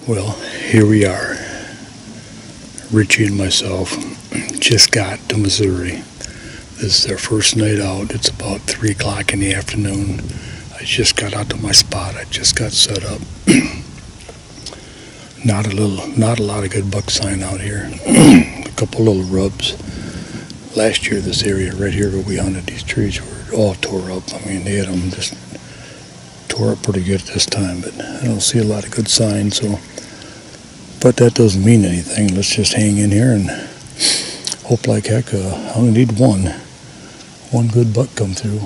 Well, here we are. Richie and myself just got to Missouri. This is our first night out. It's about 3 o'clock in the afternoon. I just got out to my spot. I just got set up. Not a lot of good buck sign out here. A couple little rubs. Last year, this area right here where we hunted, these trees were all tore up. I mean, they had them just tore up pretty good this time, but I don't see a lot of good signs. So, but that doesn't mean anything. Let's just hang in here and hope like heck. I only need one good buck come through.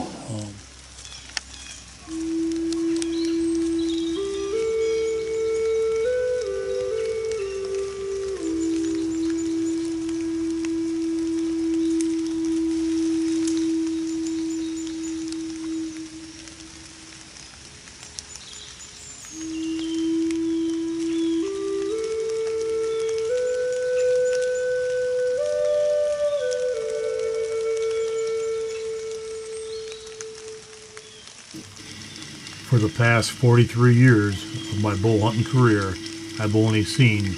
For the past 43 years of my bow hunting career, I've only seen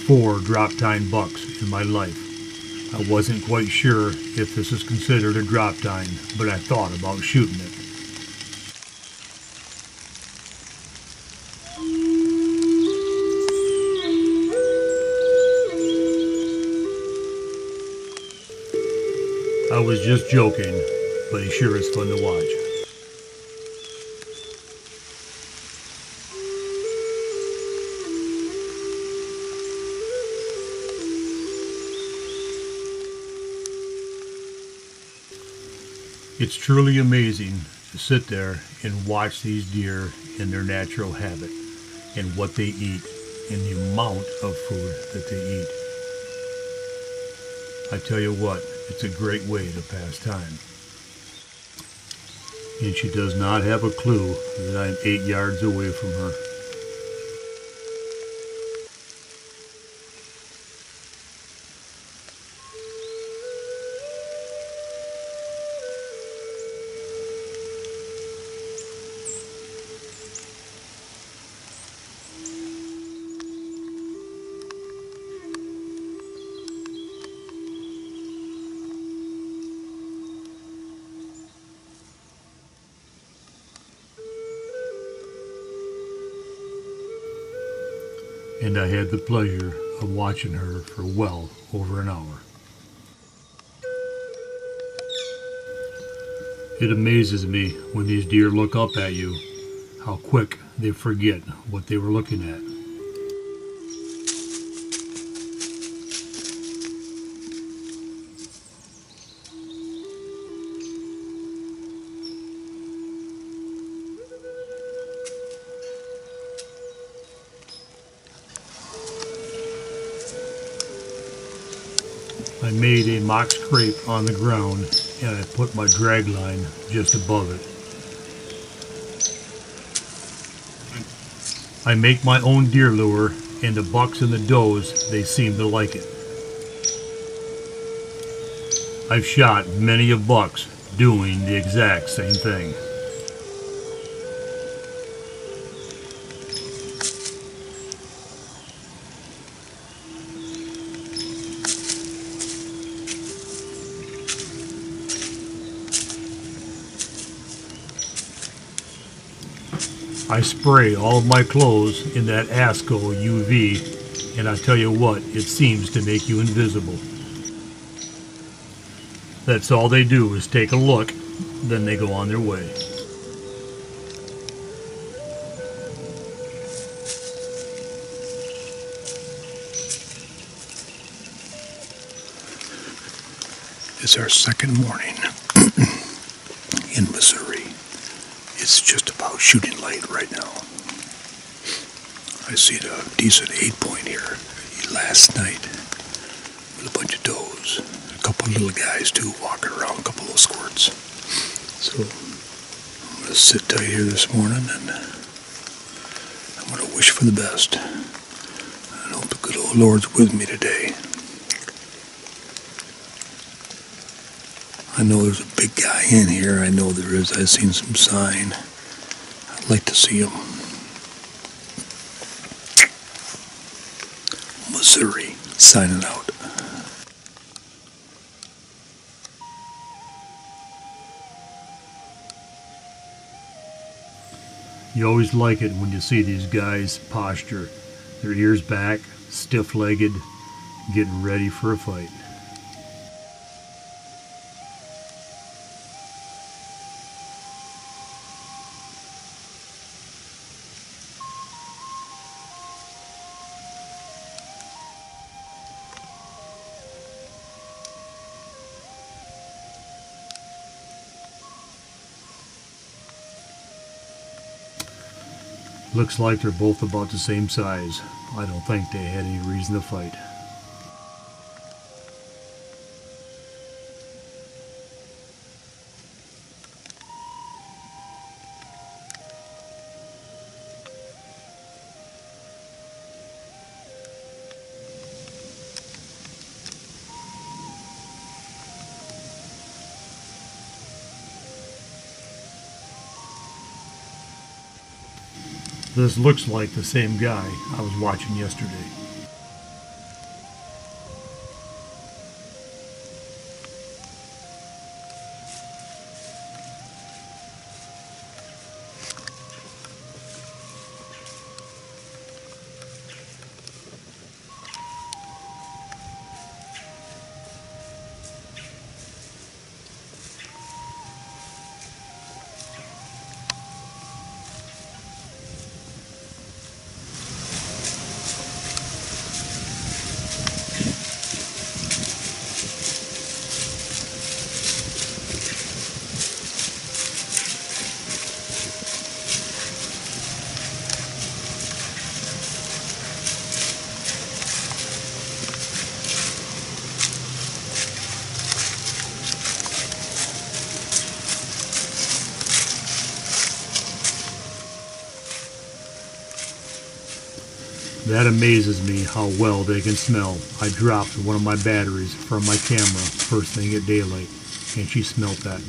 4 drop tine bucks in my life. I wasn't quite sure if this is considered a drop tine, but I thought about shooting it. I was just joking, but he sure is fun to watch. It's truly amazing to sit there and watch these deer in their natural habitat and what they eat and the amount of food that they eat. I tell you what, it's a great way to pass time. And she does not have a clue that I'm 8 yards away from her. And I had the pleasure of watching her for well over an hour. It amazes me when these deer look up at you, how quick they forget what they were looking at. I made a mock scrape on the ground and I put my drag line just above it. I make my own deer lure, and the bucks and the does, they seem to like it. I've shot many of bucks doing the exact same thing. I spray all of my clothes in that ASCO UV, and I tell you what, it seems to make you invisible. That's all they do is take a look, then they go on their way. It's our second morning in Missouri. It's just about shooting light right now. I see a decent 8-point here last night with a bunch of does. A couple of little guys too walking around, a couple of squirts. So I'm going to sit tight here this morning and I'm going to wish for the best. I hope the good old Lord's with me today. I know there's a big guy in here. I know there is. I've seen some sign. I'd like to see him. Missouri, signing out. You always like it when you see these guys posture, their ears back, stiff-legged, getting ready for a fight. Looks like they're both about the same size. I don't think they had any reason to fight. This looks like the same guy I was watching yesterday. That amazes me how well they can smell. I dropped one of my batteries from my camera first thing at daylight, and she smelled that.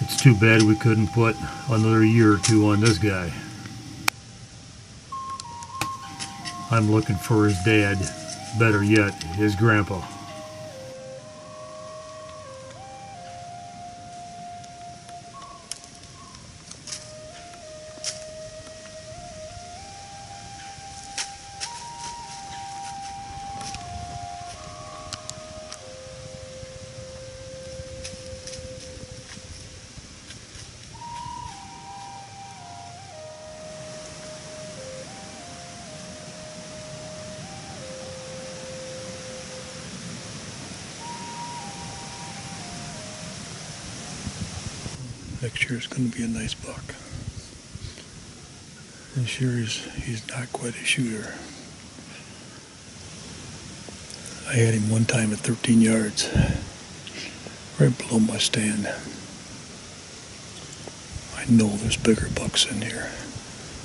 It's too bad we couldn't put another year or two on this guy. I'm looking for his dad, better yet, his grandpa. Next year is going to be a nice buck. This year he's not quite a shooter. I had him one time at 13 yards, right below my stand. I know there's bigger bucks in here.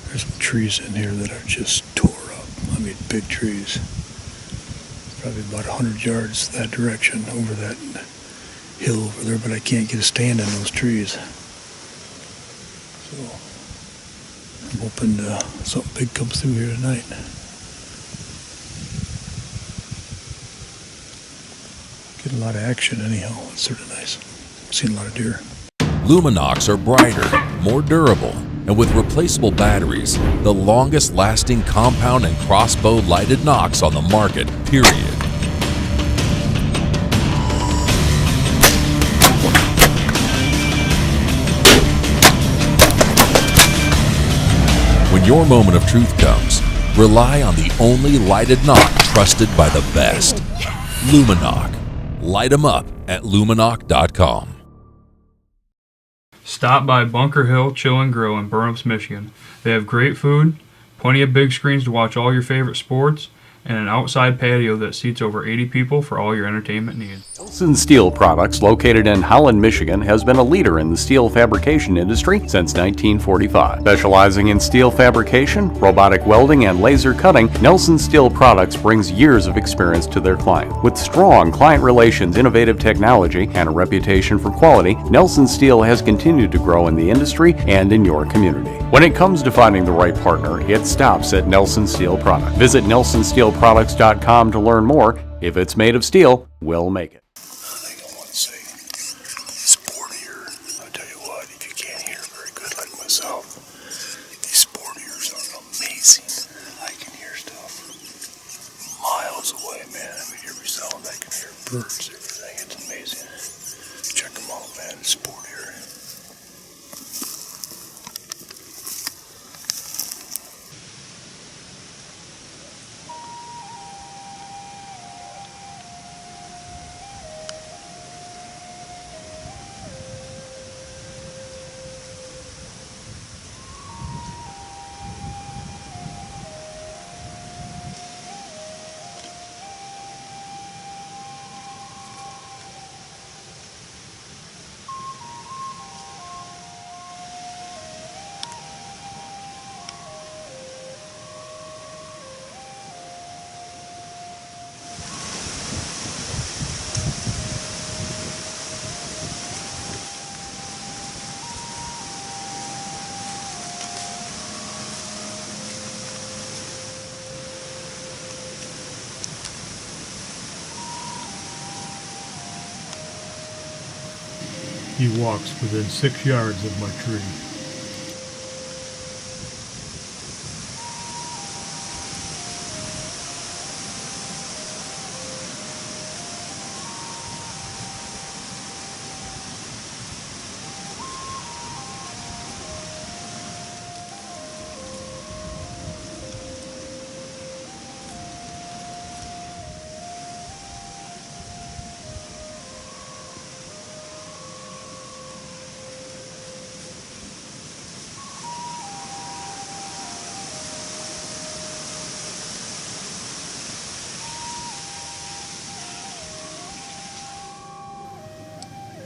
There's some trees in here that are just tore up. I mean, big trees. Probably about 100 yards that direction over that hill over there, but I can't get a stand on those trees. So I'm hoping something big comes through here tonight. Get a lot of action anyhow. It's sort of nice. Seen a lot of deer. Luminox are brighter, more durable, and with replaceable batteries, the longest lasting compound and crossbow lighted Nox on the market, period. When your moment of truth comes, rely on the only lighted Nox trusted by the best. Luminox. Light 'em up at luminox.com. Stop by Bunker Hill Chill and Grill in Burnups, Michigan. They have great food, plenty of big screens to watch all your favorite sports, and an outside patio that seats over 80 people for all your entertainment needs. Nelson Steel Products, located in Holland, Michigan, has been a leader in the steel fabrication industry since 1945. Specializing in steel fabrication, robotic welding, and laser cutting, Nelson Steel Products brings years of experience to their client. With strong client relations, innovative technology, and a reputation for quality, Nelson Steel has continued to grow in the industry and in your community. When it comes to finding the right partner, it stops at Nelson Steel Products. Visit NelsonSteelProducts.com to learn more. If it's made of steel, we'll make it. I want to say, sport ear. I'll tell you what, if you can't hear very good like myself, these sport ears are amazing. I can hear stuff miles away, man. I can hear every sound. I can hear birds, everything. It's amazing. Check them out, man. Sport ear. He walks within 6 yards of my tree.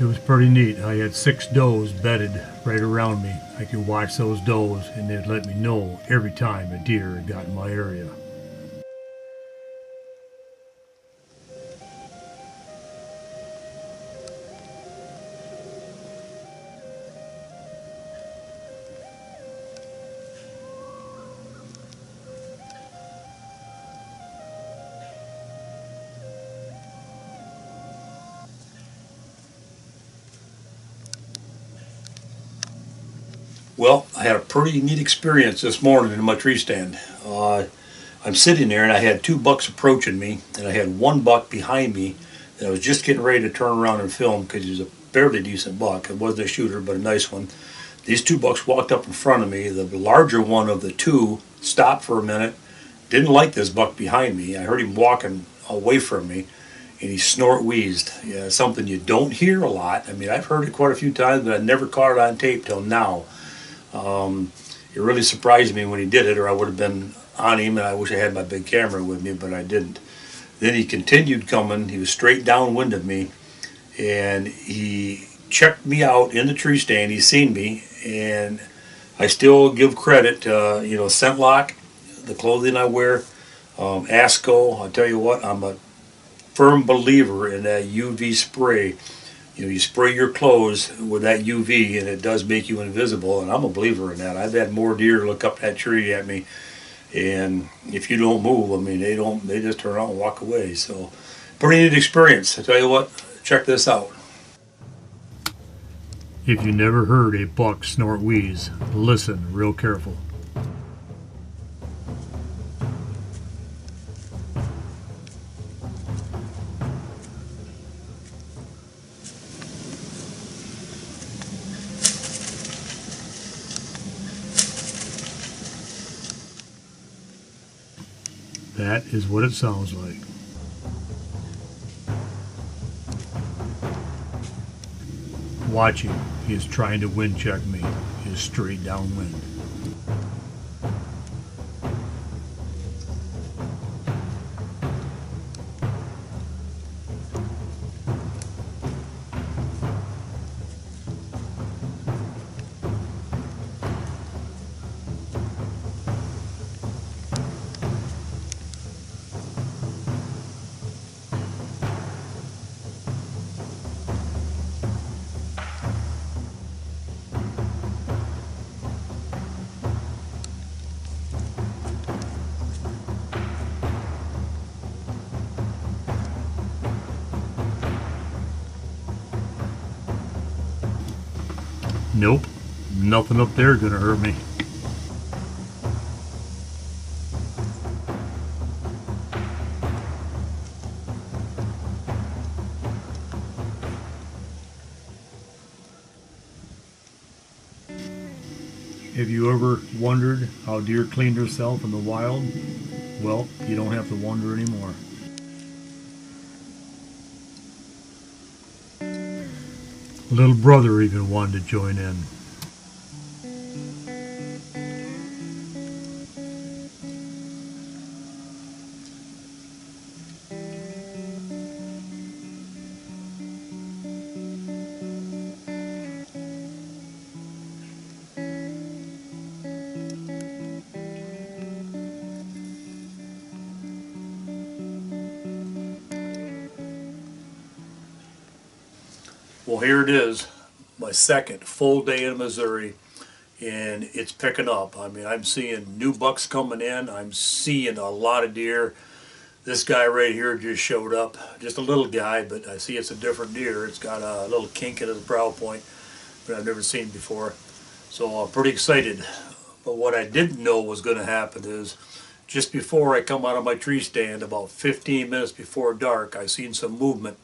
It was pretty neat. I had 6 does bedded right around me. I could watch those does and they'd let me know every time a deer had got in my area. Well, I had a pretty neat experience this morning in my tree stand. I'm sitting there and I had 2 bucks approaching me, and I had 1 buck behind me that I was just getting ready to turn around and film because he was a fairly decent buck. It wasn't a shooter, but a nice one. These 2 bucks walked up in front of me. The larger one of the 2 stopped for a minute, didn't like this buck behind me. I heard him walking away from me, and he snort wheezed. Yeah, something you don't hear a lot. I mean, I've heard it quite a few times, but I never caught it on tape till now. It really surprised me when he did it, or I would have been on him, and I wish I had my big camera with me, but I didn't. Then he continued coming. He was straight downwind of me, and he checked me out in the tree stand. He seen me, and I still give credit to, Scent Lock, the clothing I wear, Asco. I'll tell you what, I'm a firm believer in that UV spray. You spray your clothes with that UV and it does make you invisible, and I'm a believer in that. I've had more deer look up that tree at me, and if you don't move, I mean, they just turn around and walk away. So pretty neat experience. I tell you what, check this out. If you never heard a buck snort wheeze, listen real careful. That is what it sounds like. Watch him. He is trying to wind check me. He is straight downwind. Nope, nothing up there gonna hurt me. Have you ever wondered how deer cleaned herself in the wild? Well, you don't have to wonder anymore. Little brother even wanted to join in. Well, here it is, my second full day in Missouri, and it's picking up. I mean, I'm seeing new bucks coming in. I'm seeing a lot of deer. This guy right here just showed up, just a little guy, but I see it's a different deer. It's got a little kink in his brow point that I've never seen before. So I'm pretty excited. But what I didn't know was going to happen is just before I come out of my tree stand, about 15 minutes before dark, I seen some movement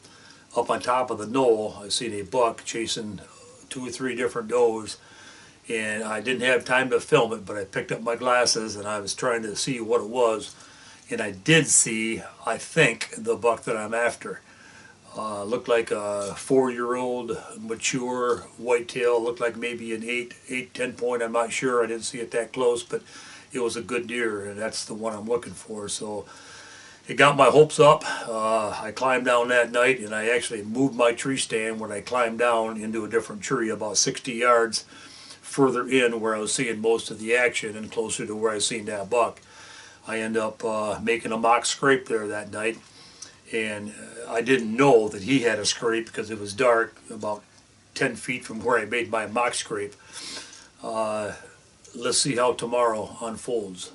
up on top of the knoll. I seen a buck chasing 2 or 3 different does, and I didn't have time to film it, but I picked up my glasses and I was trying to see what it was, and I did see, I think, the buck that I'm after. Looked like a 4-year-old mature whitetail. Looked like maybe an 10 point. I'm not sure. I didn't see it that close, but it was a good deer, and that's the one I'm looking for. So it got my hopes up. I climbed down that night, and I actually moved my tree stand when I climbed down into a different tree about 60 yards further in where I was seeing most of the action and closer to where I seen that buck. I end up making a mock scrape there that night, and I didn't know that he had a scrape because it was dark about 10 feet from where I made my mock scrape. Let's see how tomorrow unfolds.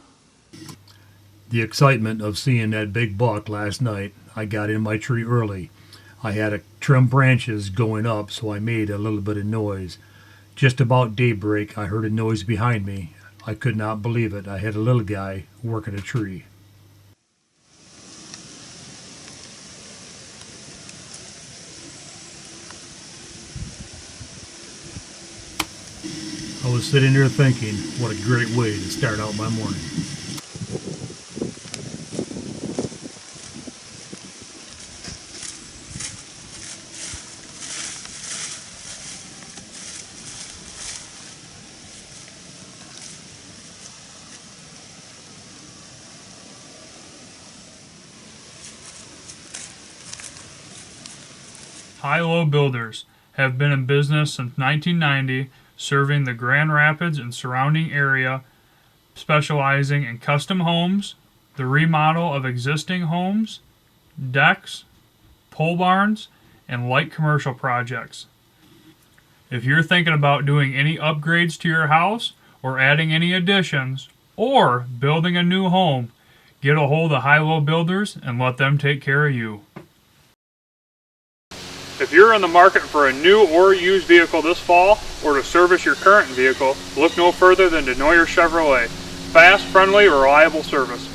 The excitement of seeing that big buck last night, I got in my tree early. I had to trim branches going up, so I made a little bit of noise. Just about daybreak, I heard a noise behind me. I could not believe it. I had a little guy working a tree. I was sitting there thinking, what a great way to start out my morning. High-Low Builders have been in business since 1990, serving the Grand Rapids and surrounding area, specializing in custom homes, the remodel of existing homes, decks, pole barns, and light commercial projects. If you're thinking about doing any upgrades to your house or adding any additions or building a new home, get a hold of High-Low Builders and let them take care of you. If you're in the market for a new or used vehicle this fall, or to service your current vehicle, look no further than Denoyer Chevrolet. Fast, friendly, reliable service.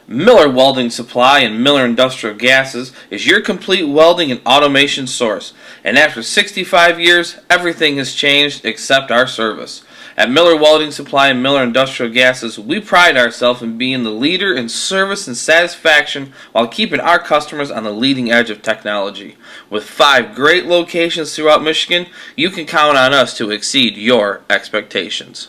Miller Welding Supply and Miller Industrial Gases is your complete welding and automation source. And after 65 years, everything has changed except our service. At Miller Welding Supply and Miller Industrial Gases, we pride ourselves in being the leader in service and satisfaction while keeping our customers on the leading edge of technology. With 5 great locations throughout Michigan, you can count on us to exceed your expectations.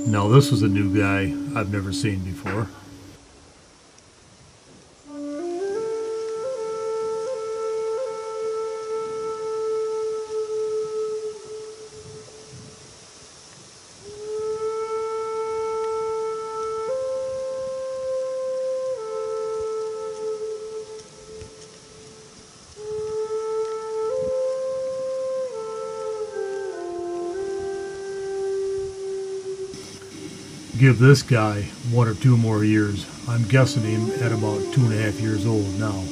Now this is a new guy I've never seen before. Give this guy 1 or 2 more years. I'm guessing him at about 2.5 years old now.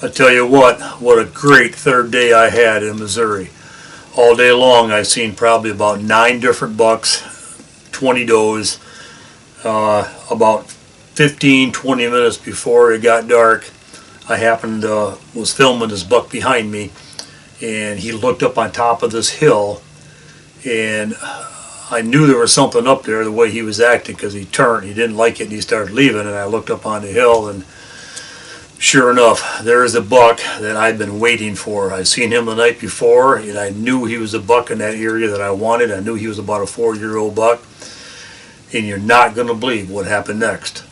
I tell you what a great third day I had in Missouri. All day long I seen probably about 9 different bucks, 20 does. About 15-20 minutes before it got dark, I happened was filming this buck behind me, and he looked up on top of this hill, and I knew there was something up there the way he was acting, because he turned, he didn't like it, and he started leaving, and I looked up on the hill, and sure enough, there is a buck that I'd been waiting for. I seen him the night before, and I knew he was a buck in that area that I wanted. I knew he was about a 4-year-old buck, and you're not going to believe what happened next.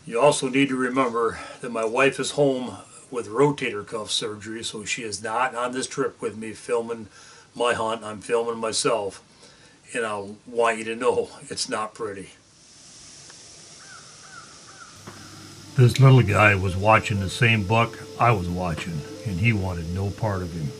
You also need to remember that my wife is home with rotator cuff surgery, so she is not on this trip with me filming my hunt. I'm filming myself, and I want you to know it's not pretty. This little guy was watching the same buck I was watching, and he wanted no part of him.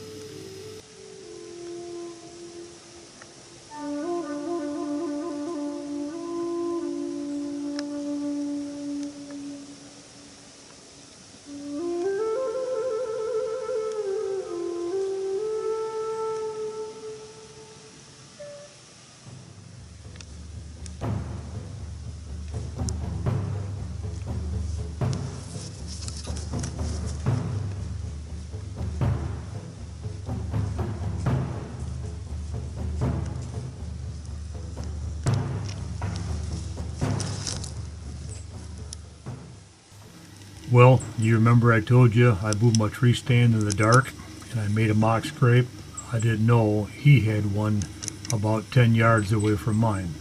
Well, you remember I told you I moved my tree stand in the dark and I made a mock scrape? I didn't know he had one about 10 yards away from mine.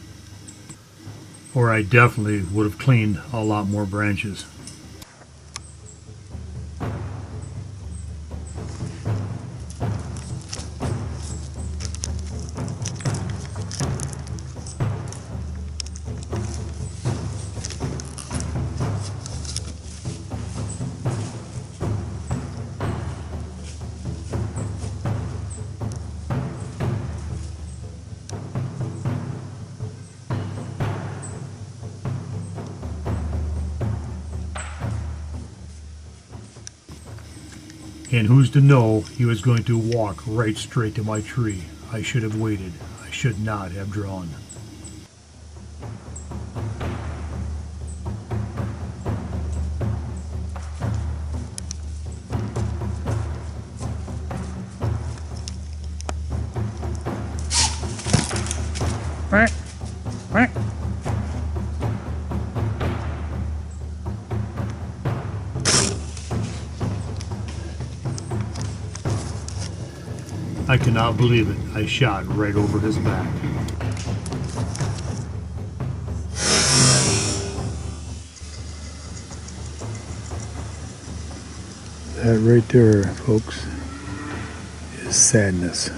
Or I definitely would have cleaned a lot more branches. And who's to know he was going to walk right straight to my tree? I should have waited. I should not have drawn. Quack, quack. I cannot believe it. I shot right over his back. That right there, folks, is sadness.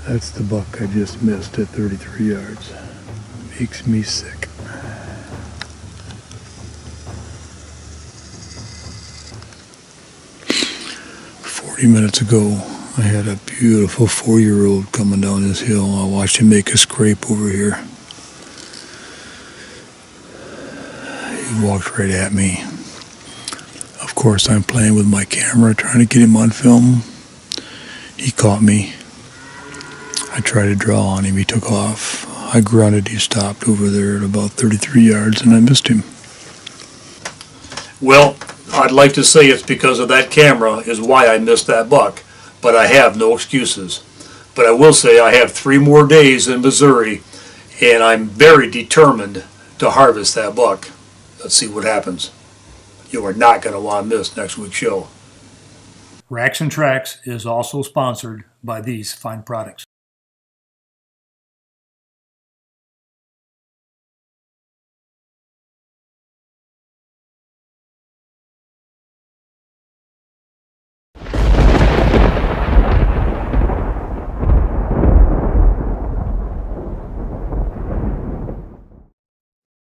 That's the buck I just missed at 33 yards. Makes me sick. Minutes ago, I had a beautiful 4-year-old coming down this hill. I watched him make a scrape over here. He walked right at me. Of course, I'm playing with my camera, trying to get him on film. He caught me. I tried to draw on him. He took off. I grunted. He stopped over there at about 33 yards, and I missed him. Well, I'd like to say it's because of that camera is why I missed that buck, but I have no excuses. But I will say I have 3 more days in Missouri, and I'm very determined to harvest that buck. Let's see what happens. You are not going to want to miss next week's show. Racks and Tracks is also sponsored by these fine products.